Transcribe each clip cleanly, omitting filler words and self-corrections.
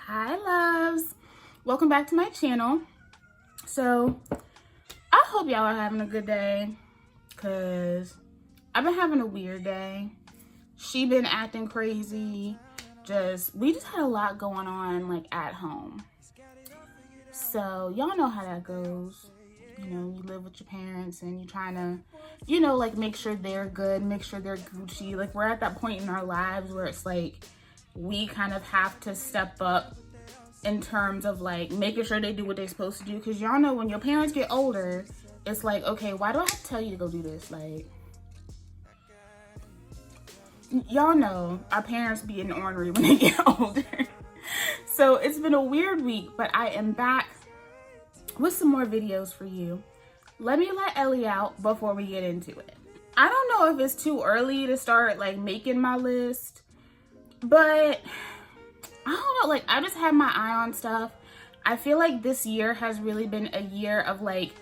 Hi loves, welcome back to my channel. So I hope y'all are having a good day, because I've been having a weird day. She been acting crazy. We just had a lot going on like at home. So y'all know how that goes. You know, you live with your parents and you're trying to, you know, like make sure they're good, make sure they're Gucci. Like we're at that point in our lives where it's like we kind of have to step up in terms of like making sure they do what they're supposed to do. Because y'all know when your parents get older, it's like, okay, why do I have to tell you to go do this? Like, y'all know our parents be in ornery when they get older. So it's been a weird week, but I am back with some more videos for you. Let me let Ellie out before we get into it. I don't know if it's too early to start like making my list, but I don't know, like I just had my eye on stuff. I feel like this year has really been a year of like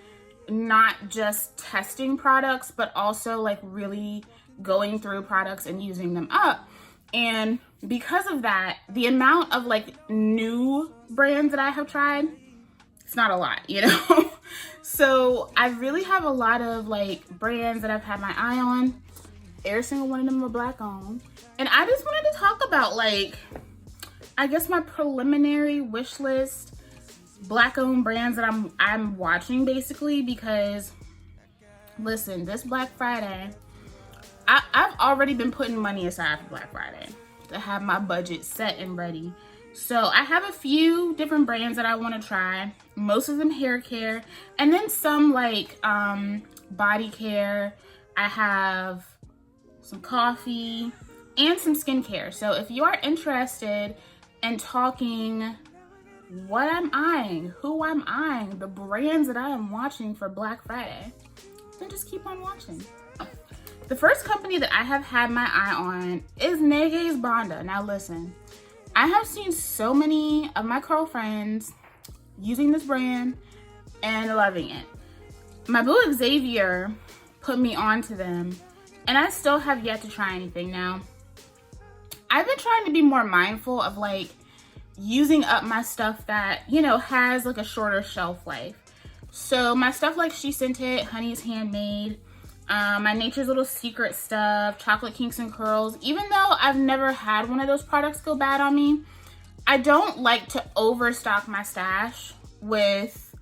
not just testing products, but also like really going through products and using them up. And because of that, the amount of like new brands that I have tried, it's not a lot, you know? So I really have a lot of like brands that I've had my eye on. Every single one of them are Black owned. And I just wanted to talk about like, I guess my preliminary wish list, Black owned brands that I'm watching basically, because listen, this Black Friday, I've already been putting money aside for Black Friday to have my budget set and ready. So I have a few different brands that I want to try, most of them hair care, and then some like body care. I have some coffee and some skincare. So if you are interested in talking what I'm eyeing, who I'm eyeing, the brands that I am watching for Black Friday, then just keep on watching. The first company that I have had my eye on is Panda. Now listen, I have seen so many of my girlfriends using this brand and loving it. My boo Xavier put me onto them, and I still have yet to try anything. Now, I've been trying to be more mindful of like using up my stuff that, you know, has like a shorter shelf life. So my stuff like She Sent It, Honey's Handmade, my Nature's Little Secret stuff, Chocolate Kinks and Curls. Even though I've never had one of those products go bad on me, I don't like to overstock my stash with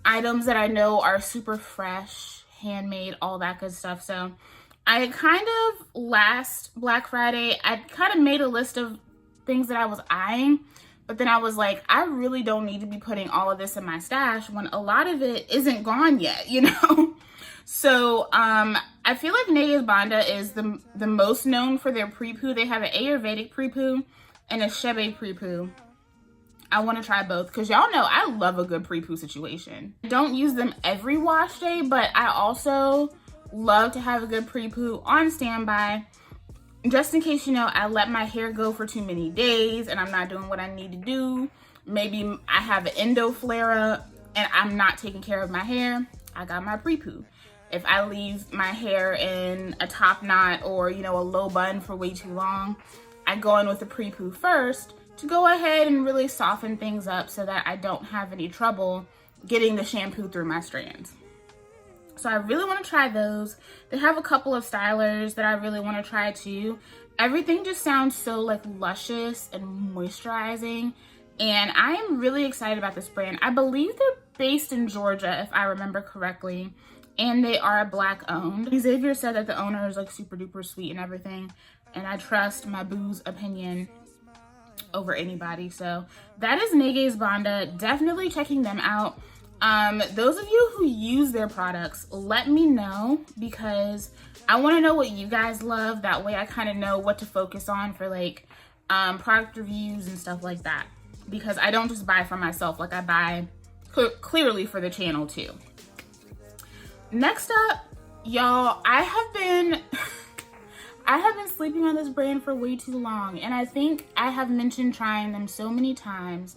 items that I know are super fresh, handmade, all that good stuff. So I kind of, last Black Friday, I kind of made a list of things that I was eyeing, but then I was like, I really don't need to be putting all of this in my stash when a lot of it isn't gone yet, you know? So I feel like Panda is the most known for their pre-poo. They have an Ayurvedic pre-poo and a Shebe pre-poo. I want to try both because y'all know I love a good pre-poo situation. I don't use them every wash day, but I also love to have a good pre-poo on standby, just in case, you know, I let my hair go for too many days and I'm not doing what I need to do. Maybe I have an endo flare-up and I'm not taking care of my hair. I got my pre-poo. If I leave my hair in a top knot or, you know, a low bun for way too long, I go in with the pre-poo first to go ahead and really soften things up so that I don't have any trouble getting the shampoo through my strands. So I really want to try those. They have a couple of stylers that I really want to try too. Everything just sounds so like luscious and moisturizing, and I am really excited about this brand. I believe they're based in Georgia, if I remember correctly, and they are Black owned. Xavier said that the owner is like super duper sweet and everything, and I trust my boo's opinion over anybody. So that is Panda. Definitely checking them out. Those of you who use their products, let me know, because I want to know what you guys love. That way I kind of know what to focus on for like product reviews and stuff like that, because I don't just buy for myself, like I buy clearly for the channel too. Next up, y'all, I have been sleeping on this brand for way too long, and I think I have mentioned trying them so many times,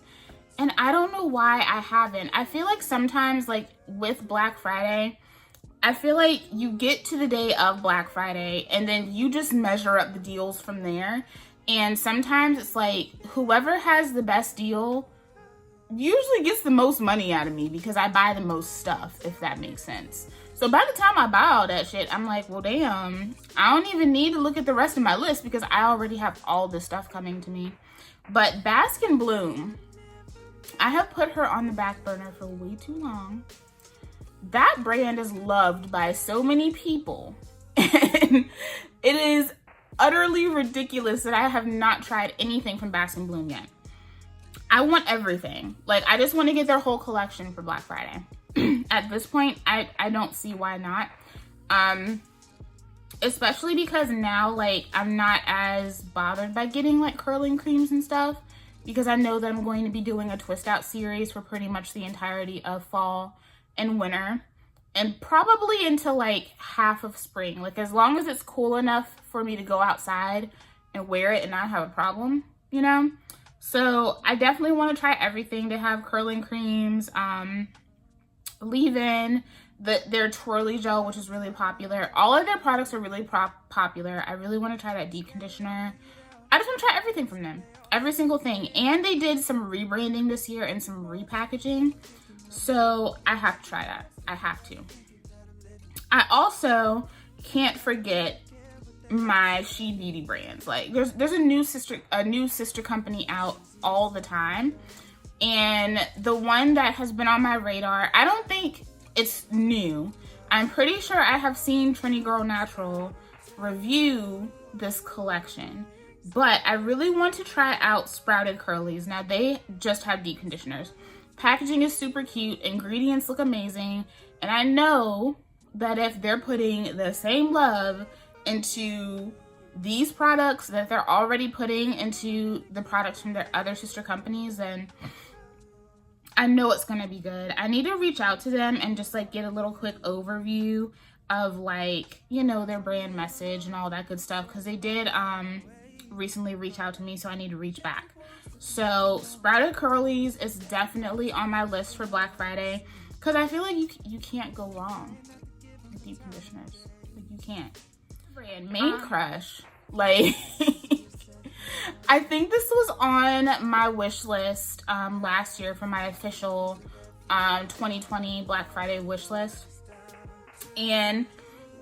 and I don't know why I haven't. I feel like sometimes, like with Black Friday, I feel like you get to the day of Black Friday and then you just measure up the deals from there, And sometimes it's like whoever has the best deal usually gets the most money out of me because I buy the most stuff, if that makes sense. So by the time I buy all that shit, I'm like, well, damn, I don't even need to look at the rest of my list because I already have all this stuff coming to me. But Baskin Bloom, I have put her on the back burner for way too long. That brand is loved by so many people. And it is utterly ridiculous that I have not tried anything from Baskin Bloom yet. I want everything. Like, I just want to get their whole collection for Black Friday. At this point, I don't see why not. Especially because now, like, I'm not as bothered by getting, like, curling creams and stuff. Because I know that I'm going to be doing a twist out series for pretty much the entirety of fall and winter. And probably until, like, half of spring. Like, as long as it's cool enough for me to go outside and wear it and not have a problem, you know? So I definitely want to try everything. They have curling creams, leave-in, their twirly gel, which is really popular. All of their products are really popular. I really want to try that deep conditioner. I just want to try everything from them. Every single thing. And they did some rebranding this year and some repackaging. So I have to try that. I have to. I also can't forget my She Beauty brands. Like there's a new sister company out all the time, and the one that has been on my radar, I don't think it's new. I'm pretty sure I have seen Trini Girl Natural review this collection, but I really want to try out Sprouted Curlies. Now they just have deep conditioners. Packaging is super cute, ingredients look amazing, and I know that if they're putting the same love into these products that they're already putting into the products from their other sister companies, then I know it's gonna be good. I need to reach out to them and just like get a little quick overview of like, you know, their brand message and all that good stuff, because they did recently reach out to me, so I need to reach back. So Sprouted Curlies is definitely on my list for Black Friday, because I feel like you can't go wrong with deep conditioners. Like, you can't. Brand Main Crush, like I think this was on my wish list last year for my official 2020 Black Friday wish list, and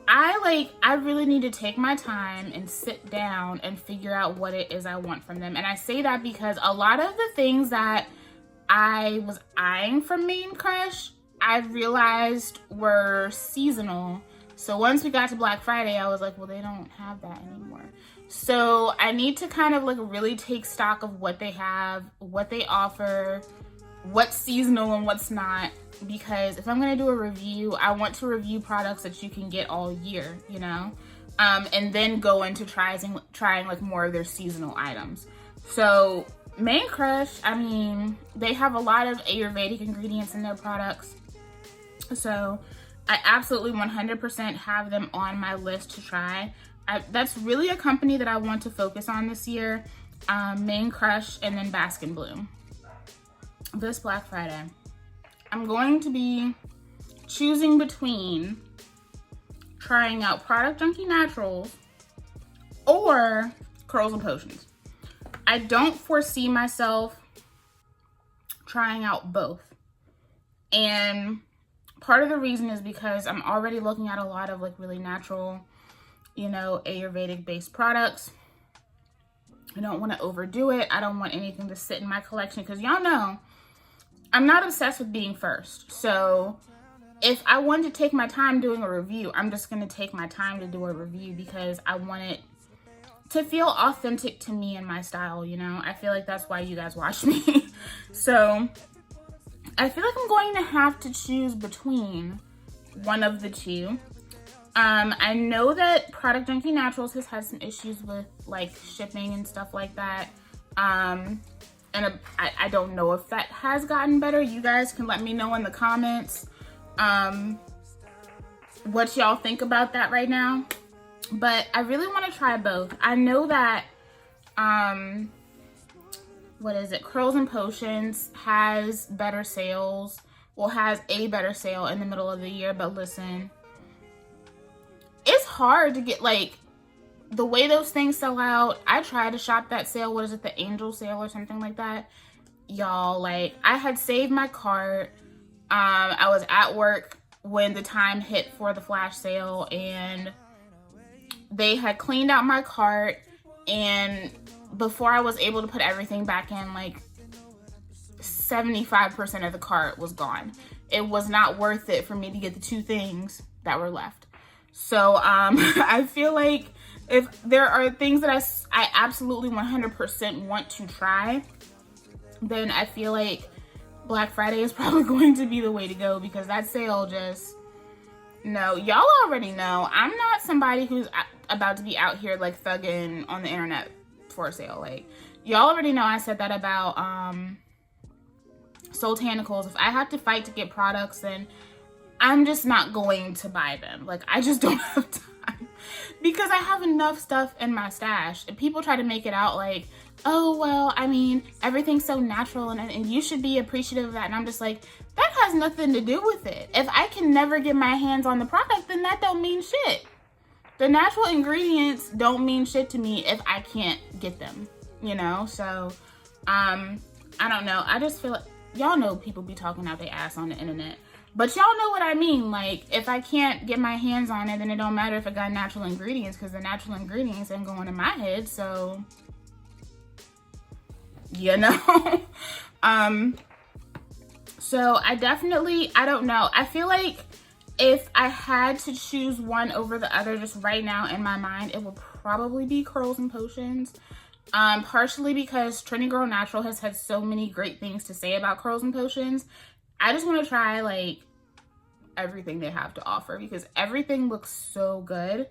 I really need to take my time and sit down and figure out what it is I want from them. And I say that because a lot of the things that I was eyeing from Main Crush, I realized were seasonal. So once we got to Black Friday, I was like, well, they don't have that anymore. So I need to kind of like really take stock of what they have, what they offer, what's seasonal and what's not. Because if I'm going to do a review, I want to review products that you can get all year, you know? And then go into trying like more of their seasonal items. So Main Crush, I mean, they have a lot of Ayurvedic ingredients in their products. So I absolutely 100% have them on my list to try. That's really a company that I want to focus on this year. Main Crush and then Baskin Bloom. This Black Friday, I'm going to be choosing between trying out Product Junkie Naturals or Curls and Potions. I don't foresee myself trying out both. And part of the reason is because I'm already looking at a lot of like really natural, you know, Ayurvedic based products. I don't want to overdo it. I don't want anything to sit in my collection because y'all know I'm not obsessed with being first. So if I wanted to take my time doing a review, I'm just going to take my time to do a review because I want it to feel authentic to me and my style, you know? I feel like that's why you guys watch me. So I feel like I'm going to have to choose between one of the two. I know that Product Junkie Naturals has had some issues with like shipping and stuff like that. And I don't know if that has gotten better. You guys can let me know in the comments what y'all think about that right now. But I really want to try both. I know that what is it? Curls and Potions has better sales. Well, has a better sale in the middle of the year. But listen, it's hard to get like the way those things sell out, I tried to shop that sale. What is it? The Angel sale or something like that. Y'all, like, I had saved my cart. I was at work when the time hit for the flash sale, and they had cleaned out my cart, and before I was able to put everything back in, like 75% of the cart was gone. It was not worth it for me to get the 2 things that were left. So I feel like if there are things that I absolutely 100% want to try, then I feel like Black Friday is probably going to be the way to go, because that sale just, no, y'all already know I'm not somebody who's about to be out here like thugging on the internet for a sale. Like, y'all already know I said that about Soultanicals. If I have to fight to get products, then I'm just not going to buy them. Like, I just don't have time, because I have enough stuff in my stash. And people try to make it out like, oh, well, I mean, everything's so natural and you should be appreciative of that. And I'm just like, that has nothing to do with it. If I can never get my hands on the product, then that don't mean shit. The natural ingredients don't mean shit to me if I can't get them, you know? So, I don't know. I just feel like, y'all know people be talking out their ass on the internet. But y'all know what I mean. Like, if I can't get my hands on it, then it don't matter if it got natural ingredients, because the natural ingredients ain't going in my head. So, you know? So I don't know. I feel like if I had to choose one over the other just right now in my mind, it would probably be Curls and Potions. Partially because Trini Girl Natural has had so many great things to say about Curls and Potions. I just want to try like everything they have to offer, because everything looks so good.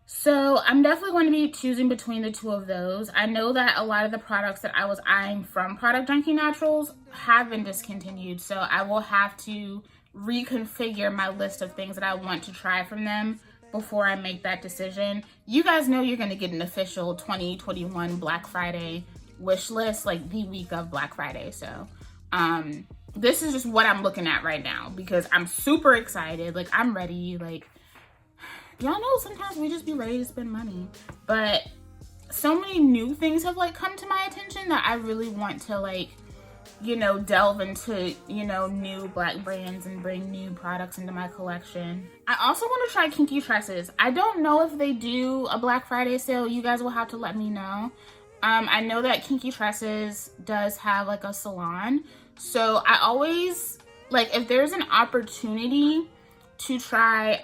So I'm definitely going to be choosing between the 2 of those. I know that a lot of the products that I was eyeing from Product Junkie Naturals have been discontinued. So I will have to reconfigure my list of things that I want to try from them before I make that decision. You guys know you're going to get an official 2021 Black Friday wish list like the week of Black Friday. So this is just what I'm looking at right now, because I'm super excited. Like, I'm ready. Like, y'all know sometimes we just be ready to spend money, but so many new things have like come to my attention that I really want to like, you know, delve into, you know, new Black brands and bring new products into my collection. I also want to try Kinky Tresses. I don't know if they do a Black Friday sale. You guys will have to let me know. I know that Kinky Tresses does have like a salon. So I always, like, if there's an opportunity to try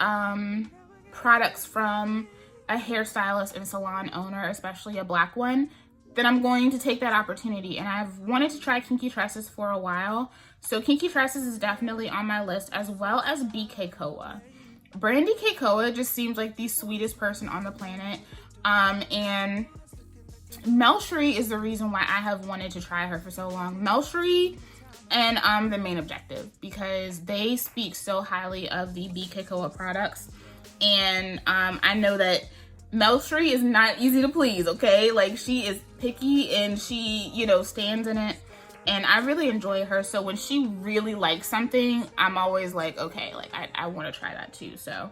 products from a hairstylist and salon owner, especially a Black one, then I'm going to take that opportunity. And I've wanted to try Kinky Tresses for a while. So Kinky Tresses is definitely on my list, as well as BK Koa. Brandy K. Koa just seems like the sweetest person on the planet. And Melcherie is the reason why I have wanted to try her for so long. Melcherie and The Main Objective, because they speak so highly of the BK Koa products. And I know that Melcherie is not easy to please, okay? Like, she is picky and she, you know, stands in it. And I really enjoy her. So when she really likes something, I'm always like, okay, like I want to try that too. So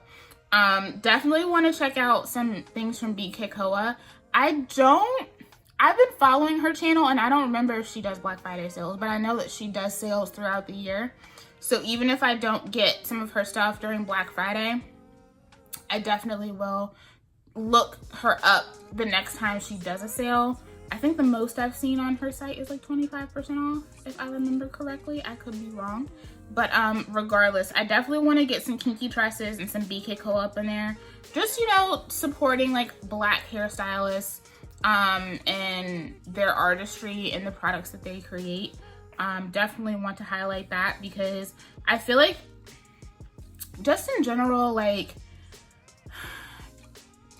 definitely want to check out some things from BK Koa. I've been following her channel and I don't remember if she does Black Friday sales, but I know that she does sales throughout the year. So even if I don't get some of her stuff during Black Friday, I definitely will look her up the next time she does a sale. I think the most I've seen on her site is like 25% off, if I remember correctly. I could be wrong. But regardless, I definitely want to get some Kinky Tresses and some BK Koa up in there. Just, you know, supporting like Black hairstylists and their artistry and the products that they create. Definitely want to highlight that, because I feel like just in general, like,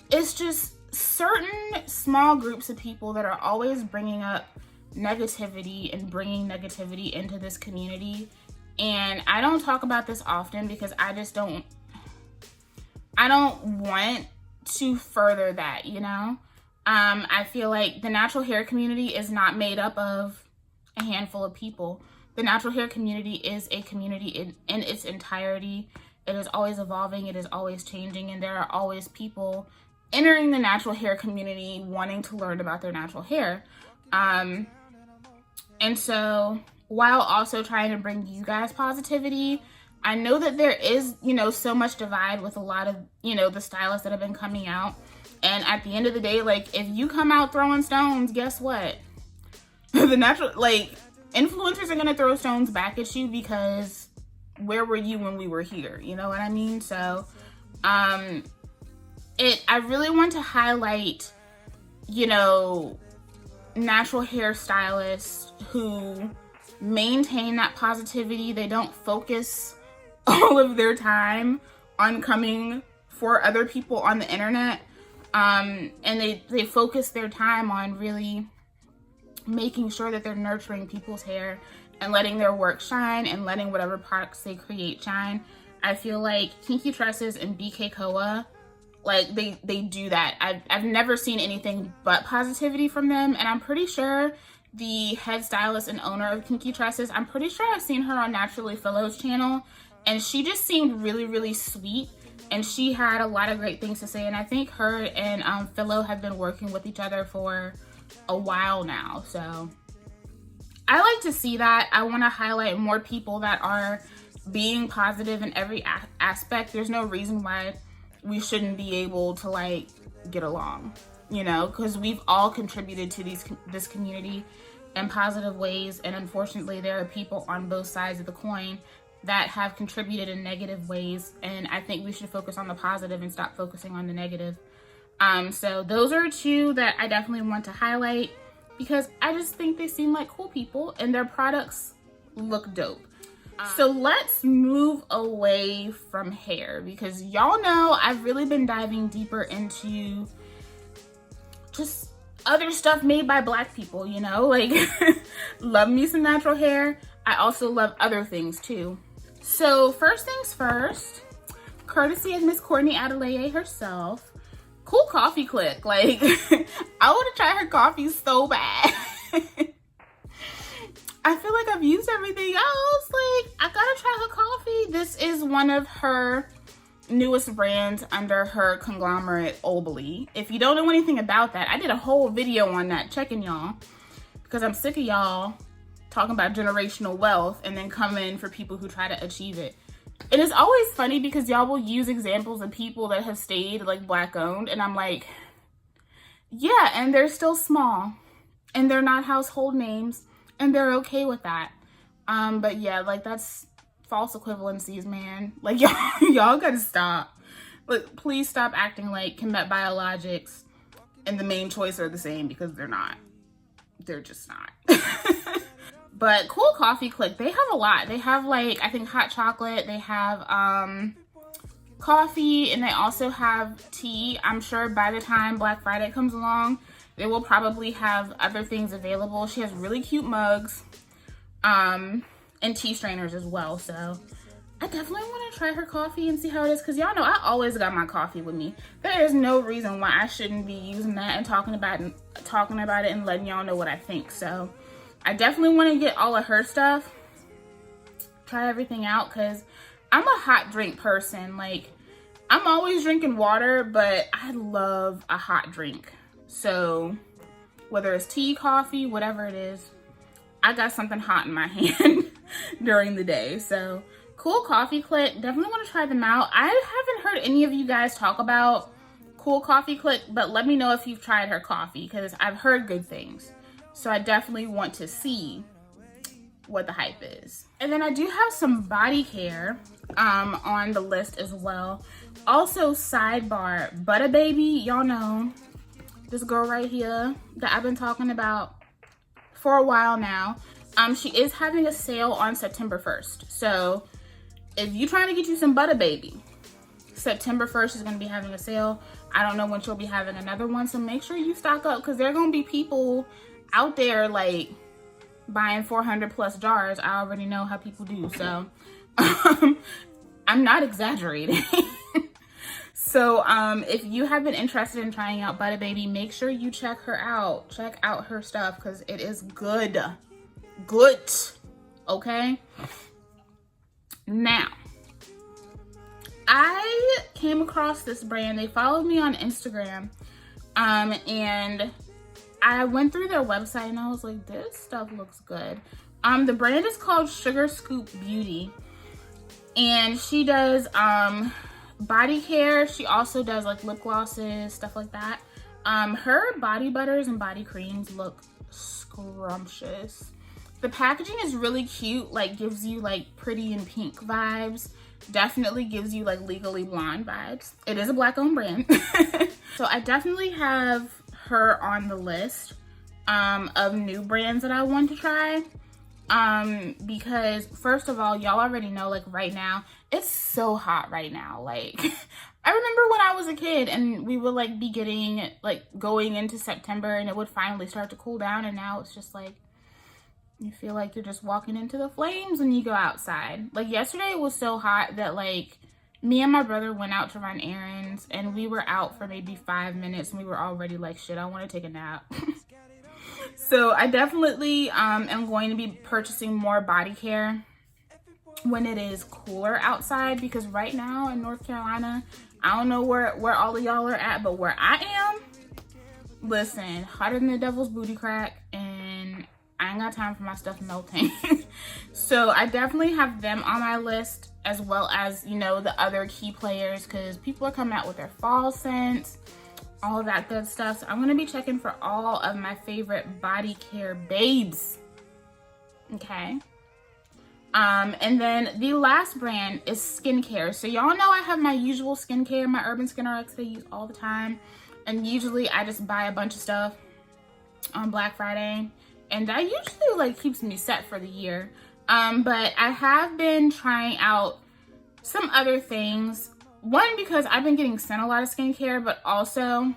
it's just certain small groups of people that are always bringing up negativity and bringing negativity into this community. And I don't talk about this often because I don't want to further that, you know? I feel like the natural hair community is not made up of a handful of people. The natural hair community is a community in its entirety. It is always evolving, it is always changing, and there are always people entering the natural hair community, wanting to learn about their natural hair. And so while also trying to bring you guys positivity, I know that there is, you know, so much divide with a lot of, you know, the stylists that have been coming out. And at the end of the day, like, if you come out throwing stones, guess what? The natural, like, influencers are going to throw stones back at you because where were you when we were here? You know what I mean? So, I really want to highlight, you know, natural hairstylists who maintain that positivity. They don't focus all of their time on coming for other people on the internet. And they focus their time on really making sure that they're nurturing people's hair and letting their work shine and letting whatever products they create shine. I feel like Kinky Tresses and BK Koa, like they do that. I've never seen anything but positivity from them, and I'm pretty sure the head stylist and owner of Kinky Tresses, I'm pretty sure I've seen her on Naturally Philow's channel, and she just seemed really, really sweet, and she had a lot of great things to say. And I think her and Philo have been working with each other for a while now, so I like to see that. I want to highlight more people that are being positive in every aspect. There's no reason why we shouldn't be able to, like, get along, you know, because we've all contributed to this community in positive ways, and unfortunately there are people on both sides of the coin that have contributed in negative ways, and I think we should focus on the positive and stop focusing on the negative. So those are two that I definitely want to highlight because I just think they seem like cool people and their products look dope. So let's move away from hair because y'all know I've really been diving deeper into just other stuff made by Black people, you know, like love me some natural hair. I also love other things too. So first things first, courtesy of Miss Courtney Adelaide herself, Cool Coffee Click. Like, I want to try her coffee so bad. I feel like I've used everything else. Like, I gotta try her coffee. This is one of her newest brands under her conglomerate, Obly. If you don't know anything about that, I did a whole video on that, checking y'all, because I'm sick of y'all talking about generational wealth and then coming for people who try to achieve it. It is always funny because y'all will use examples of people that have stayed like Black owned, and I'm like, yeah, and they're still small and they're not household names and they're okay with that. But yeah, like, that's false equivalencies, man. Like, y'all gotta stop. Like, please stop acting like Chemet Biologics and the Main Choice are the same, because they're not. They're just not. But Cool Coffee Click, they have a lot. They have, like, I think hot chocolate. They have coffee, and they also have tea. I'm sure by the time Black Friday comes along, they will probably have other things available. She has really cute mugs and tea strainers as well. So I definitely want to try her coffee and see how it is, because y'all know I always got my coffee with me. There is no reason why I shouldn't be using that and talking about it and letting y'all know what I think. So I definitely want to get all of her stuff, try everything out, because I'm a hot drink person. Like, I'm always drinking water, but I love a hot drink. So whether it's tea, coffee, whatever it is, I got something hot in my hand during the day. So Cool Coffee Click, definitely want to try them out. I haven't heard any of you guys talk about Cool Coffee Click, but let me know if you've tried her coffee, because I've heard good things. So I definitely want to see what the hype is. And then I do have some body care on the list as well. Also, sidebar, Butter Baby, y'all know this girl right here that I've been talking about for a while now. She is having a sale on September 1st. So if you're trying to get you some Butter Baby, September 1st is going to be having a sale. I don't know when she'll be having another one, so make sure you stock up, because there are going to be people out there like buying 400 plus jars. I already know how people do, so I'm not exaggerating. So if you have been interested in trying out Butter Baby, make sure you check her out. Check out her stuff, because it is good. Okay? Now, I came across this brand. They followed me on Instagram, and I went through their website and I was like, this stuff looks good. The brand is called Sugar Scoop Beauty, and she does body care. She also does like lip glosses, stuff like that. Her body butters and body creams look scrumptious. The packaging is really cute, like gives you like pretty and pink vibes. Definitely gives you like Legally Blonde vibes. It is a Black owned brand. So I definitely have her on the list of new brands that I want to try. Because first of all, y'all already know, like right now, it's so hot right now. Like I remember when I was a kid and we would like be getting like going into September and it would finally start to cool down, and now it's just like you feel like you're just walking into the flames when you go outside. Like yesterday it was so hot that like me and my brother went out to run errands and we were out for maybe 5 minutes and we were already like, shit, I want to take a nap. So I definitely am going to be purchasing more body care when it is cooler outside, because right now in North Carolina, I don't know where all of y'all are at, but where I am, listen, hotter than the devil's booty crack, and I ain't got time for my stuff melting. So I definitely have them on my list, as well as, you know, the other key players, because people are coming out with their fall scents, all of that good stuff. So I'm gonna be checking for all of my favorite body care babes. Okay. And then the last brand is skincare. So y'all know I have my usual skincare, my Urban Skin RX that I use all the time. And usually I just buy a bunch of stuff on Black Friday. And that usually like keeps me set for the year. But I have been trying out some other things. One, because I've been getting sent a lot of skincare, but also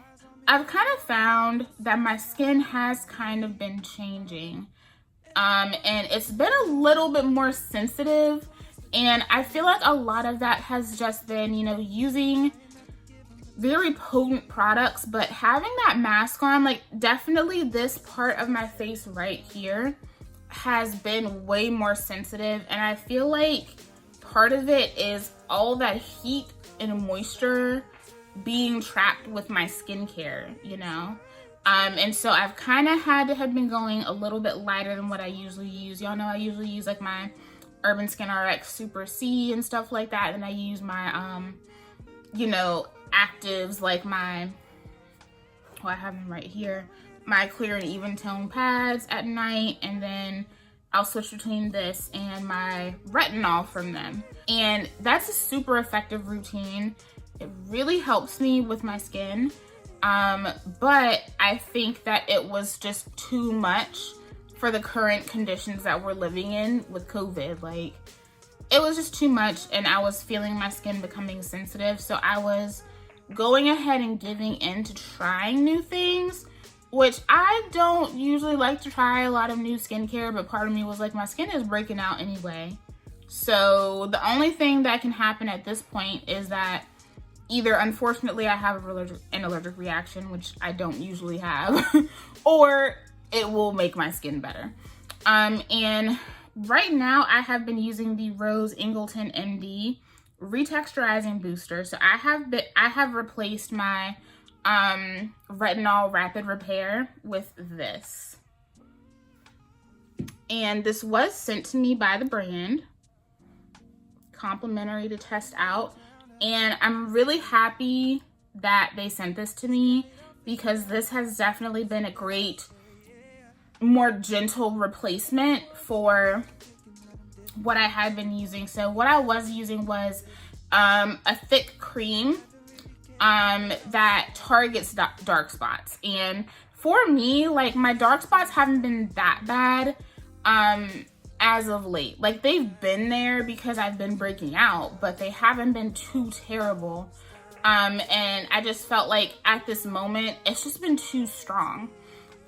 I've kind of found that my skin has kind of been changing. And it's been a little bit more sensitive. And I feel like a lot of that has just been, you know, using very potent products, but having that mask on, like definitely this part of my face right here has been way more sensitive. And I feel like part of it is all that heat and moisture being trapped with my skincare, you know? And so I've kind of have been going a little bit lighter than what I usually use. Y'all know I usually use like my Urban Skin RX Super C and stuff like that. And I use my, you know, actives like my, oh, I have them right here, my clear and even tone pads at night. And then I'll switch between this and my Retinol from them. And that's a super effective routine. It really helps me with my skin. But I think that it was just too much for the current conditions that we're living in with COVID. Like, it was just too much, and I was feeling my skin becoming sensitive. So I was going ahead and giving in to trying new things, which I don't usually like to try a lot of new skincare, but part of me was like, my skin is breaking out anyway. So the only thing that can happen at this point is that either, unfortunately, I have an allergic reaction, which I don't usually have, or it will make my skin better. And right now, I have been using the Rose Ingleton MD Retexturizing Booster. So I have replaced my Retinol Rapid Repair with this. And this was sent to me by the brand, complimentary to test out. And I'm really happy that they sent this to me, because this has definitely been a great, more gentle replacement for what I had been using. So what I was using was a thick cream that targets dark spots. And for me, like, my dark spots haven't been that bad as of late. Like, they've been there because I've been breaking out, but they haven't been too terrible. And I just felt like at this moment, it's just been too strong.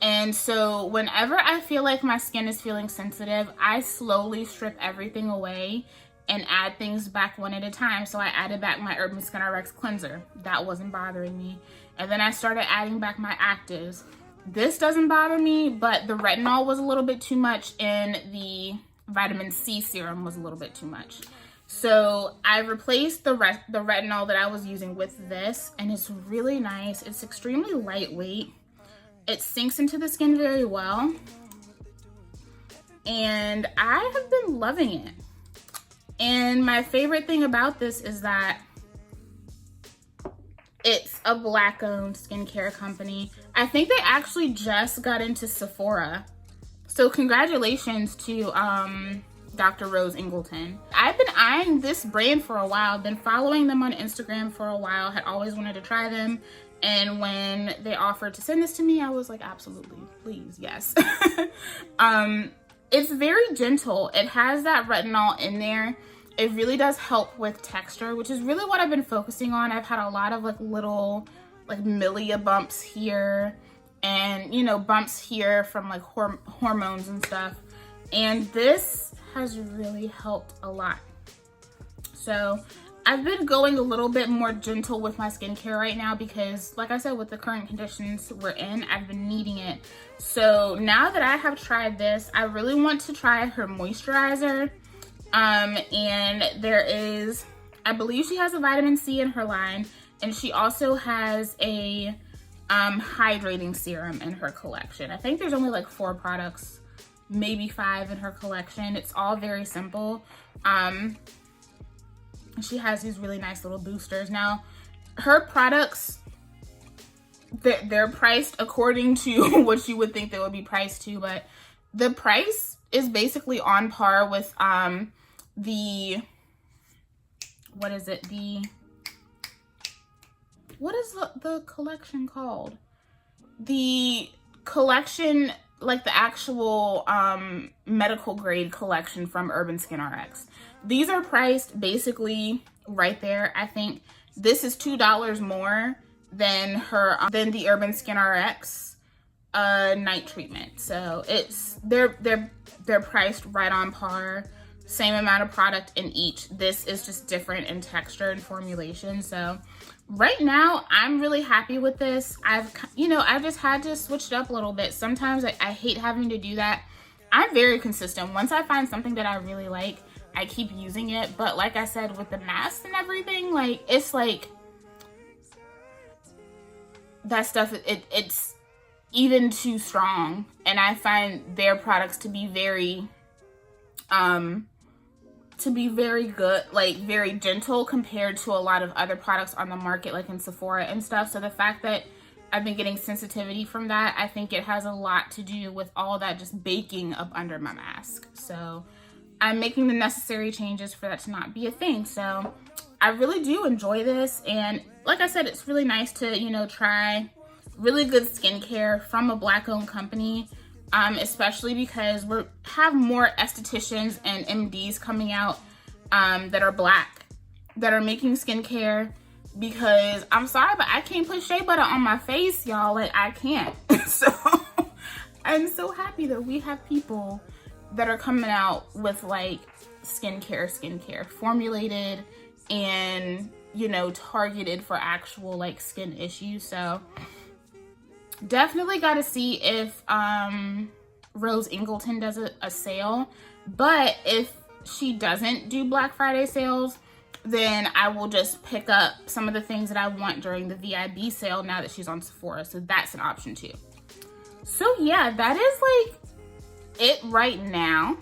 And so whenever I feel like my skin is feeling sensitive, I slowly strip everything away and add things back one at a time. So I added back my Urban Skin RX cleanser. That wasn't bothering me. And then I started adding back my actives. This doesn't bother me, but the retinol was a little bit too much, and the vitamin C serum was a little bit too much. So I replaced the retinol that I was using with this, and it's really nice. It's extremely lightweight. It sinks into the skin very well, and I have been loving it. And my favorite thing about this is that it's a Black-owned skincare company. I think they actually just got into Sephora. So congratulations to Dr. Rose Ingleton. I've been eyeing this brand for a while. I've been following them on Instagram for a while. Had always wanted to try them. And when they offered to send this to me, I was like, absolutely, please, yes. It's very gentle. It has that retinol in there. It really does help with texture, which is really what I've been focusing on. I've had a lot of like little like milia bumps here and, you know, bumps here from like hormones and stuff. And this has really helped a lot. So I've been going a little bit more gentle with my skincare right now because, like I said, with the current conditions we're in, I've been needing it. So now that I have tried this, I really want to try her moisturizer. And there is, I believe she has a vitamin C in her line, and she also has a hydrating serum in her collection. I think there's only like 4 products, maybe 5 in her collection. It's all very simple. She has these really nice little boosters. Now, her products, they're priced according to what you would think they would be priced to, but the price is basically on par with what is the collection called? The collection, like the actual medical grade collection from Urban Skin RX. These are priced basically right there. I think this is $2 more than than the Urban Skin RX night treatment. So they're priced right on par. Same amount of product in each. This is just different in texture and formulation. So right now I'm really happy with this. I've just had to switch it up a little bit. Sometimes I hate having to do that. I'm very consistent. Once I find something that I really like, I keep using it. But like I said, with the masks and everything, like it's like that stuff, it's even too strong. And I find their products to be very good, like very gentle compared to a lot of other products on the market, like in Sephora and stuff. So the fact that I've been getting sensitivity from that, I think it has a lot to do with all that just baking up under my mask. So I'm making the necessary changes for that to not be a thing. So I really do enjoy this. And like I said, it's really nice to, you know, try really good skincare from a Black-owned company. Especially because we have more estheticians and MDs coming out that are Black, that are making skincare, because I'm sorry, but I can't put shea butter on my face, y'all. Like, I can't. So I'm so happy that we have people that are coming out with like skincare formulated and, you know, targeted for actual like skin issues. So definitely got to see if Rose Ingleton does a sale. But if she doesn't do Black Friday sales, then I will just pick up some of the things that I want during the VIB sale now that she's on Sephora. So that's an option too. So yeah, that is like it right now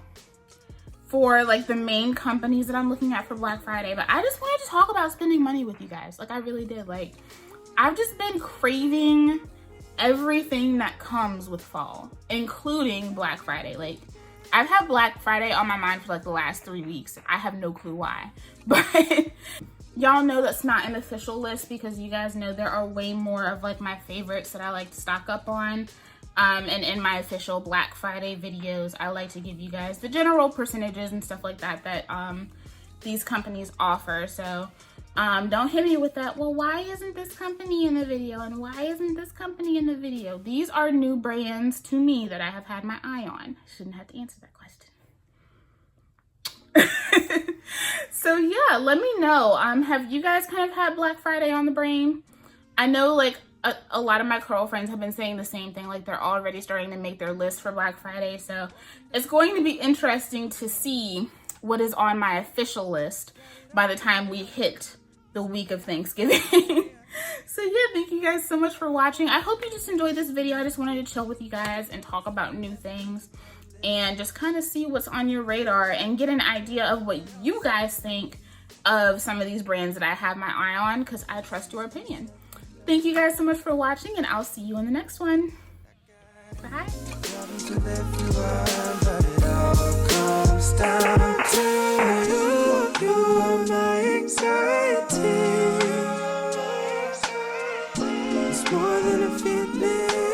for like the main companies that I'm looking at for Black Friday. But I just wanted to talk about spending money with you guys. Like I really did. Like I've just been craving everything that comes with fall, including Black Friday. Like I've had Black Friday on my mind for like the last 3 weeks. I have no clue why, but y'all know that's not an official list because you guys know there are way more of like my favorites that I like to stock up on. And in my official Black Friday videos, I like to give you guys the general percentages and stuff like that that these companies offer. So don't hit me with that, well, why isn't this company in the video? And why isn't this company in the video? These are new brands to me that I have had my eye on. I shouldn't have to answer that question. So yeah, let me know. Have you guys kind of had Black Friday on the brain? I know like a lot of my girlfriends have been saying the same thing. Like they're already starting to make their list for Black Friday. So it's going to be interesting to see what is on my official list by the time we hit the week of Thanksgiving. So yeah, thank you guys so much for watching. I hope you just enjoyed this video. I just wanted to chill with you guys and talk about new things and just kind of see what's on your radar and get an idea of what you guys think of some of these brands that I have my eye on, because I trust your opinion. Thank you guys so much for watching, and I'll see you in the next one. Bye. More than a feeling.